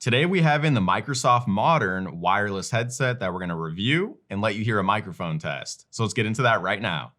Today we have in the Microsoft Modern wireless headset that we're going to review and let you hear a microphone test. So let's get into that right now.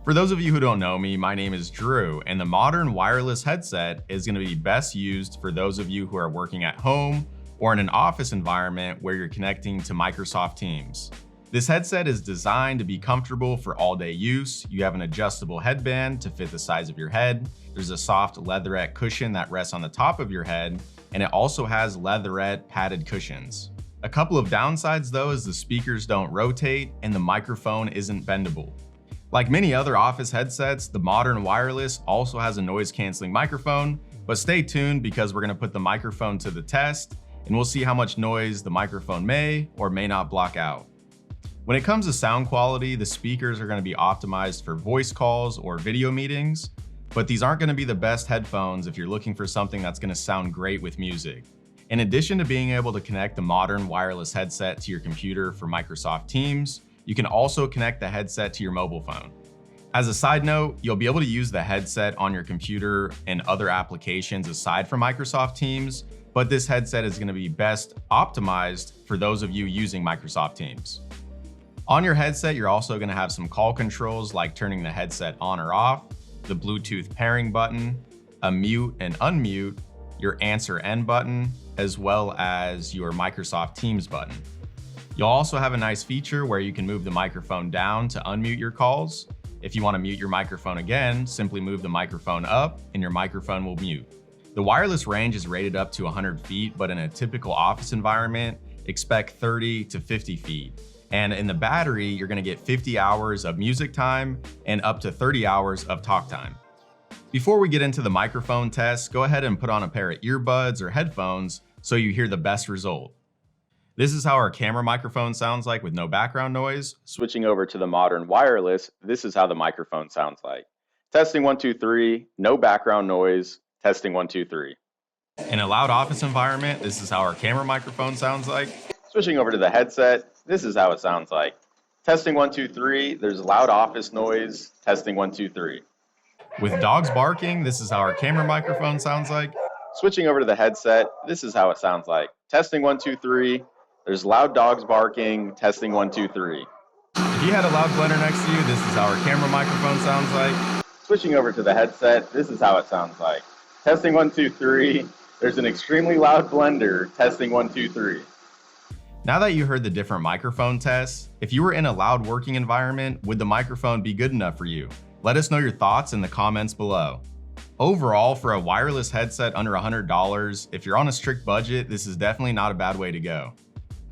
For those of you who don't know me, my name is Drew, and the Modern wireless headset is going to be best used for those of you who are working at home or in an office environment where you're connecting to Microsoft Teams. This headset is designed to be comfortable for all-day use. You have an adjustable headband to fit the size of your head. There's a soft leatherette cushion that rests on the top of your head, and it also has leatherette padded cushions. A couple of downsides though is the speakers don't rotate and the microphone isn't bendable. Like many other office headsets, the Modern wireless also has a noise-canceling microphone, but stay tuned because we're going to put the microphone to the test and we'll see how much noise the microphone may or may not block out. When it comes to sound quality, the speakers are going to be optimized for voice calls or video meetings, but these aren't going to be the best headphones if you're looking for something that's going to sound great with music. In addition to being able to connect the Modern wireless headset to your computer for Microsoft Teams, you can also connect the headset to your mobile phone. As a side note, you'll be able to use the headset on your computer and other applications aside from Microsoft Teams, but this headset is going to be best optimized for those of you using Microsoft Teams. On your headset, you're also going to have some call controls like turning the headset on or off, the Bluetooth pairing button, a mute and unmute, your answer N button, as well as your Microsoft Teams button. You'll also have a nice feature where you can move the microphone down to unmute your calls. If you want to mute your microphone again, simply move the microphone up and your microphone will mute. The wireless range is rated up to 100 feet, but in a typical office environment, expect 30 to 50 feet. And in the battery, you're going to get 50 hours of music time and up to 30 hours of talk time. Before we get into the microphone test, go ahead and put on a pair of earbuds or headphones so you hear the best result. This is how our camera microphone sounds like with no background noise. Switching over to the Modern wireless, this is how the microphone sounds like. Testing 1, 2, 3, no background noise. Testing 1, 2, 3. In a loud office environment, this is how our camera microphone sounds like. Switching over to the headset, this is how it sounds like. Testing 1, 2, 3, there's loud office noise. Testing 1, 2, 3. With dogs barking, this is how our camera microphone sounds like. Switching over to the headset, this is how it sounds like. Testing 1, 2, 3, there's loud dogs barking. Testing 1, 2, 3. If you had a loud blender next to you, this is how our camera microphone sounds like. Switching over to the headset, this is how it sounds like. Testing 1, 2, 3, there's an extremely loud blender. Testing 1, 2, 3. Now that you heard the different microphone tests, if you were in a loud working environment, would the microphone be good enough for you? Let us know your thoughts in the comments below. Overall, for a wireless headset under $100, if you're on a strict budget, this is definitely not a bad way to go.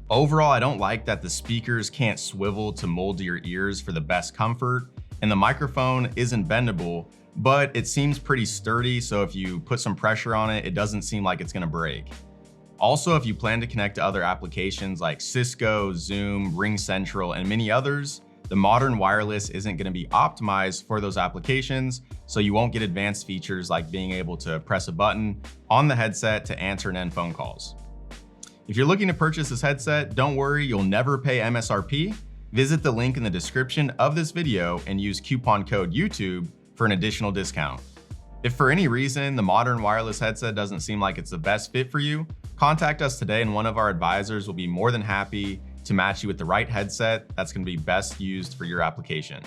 Overall, I don't like that the speakers can't swivel to mold to your ears for the best comfort, and the microphone isn't bendable, but it seems pretty sturdy, so if you put some pressure on it, it doesn't seem like it's gonna break. Also, if you plan to connect to other applications like Cisco, Zoom, RingCentral, and many others, the Modern wireless isn't going to be optimized for those applications, so you won't get advanced features like being able to press a button on the headset to answer and end phone calls. If you're looking to purchase this headset, don't worry, you'll never pay MSRP. Visit the link in the description of this video and use coupon code YouTube for an additional discount. If for any reason the Modern wireless headset doesn't seem like it's the best fit for you, contact us today and one of our advisors will be more than happy to match you with the right headset that's going to be best used for your application.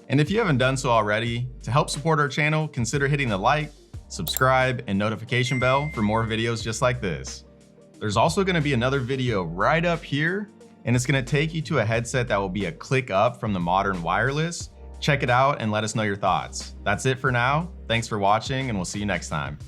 And if you haven't done so already, to help support our channel, consider hitting the like, subscribe, and notification bell for more videos just like this. There's also going to be another video right up here, and it's going to take you to a headset that will be a click up from the Modern wireless. Check it out and let us know your thoughts. That's it for now. Thanks for watching, and we'll see you next time.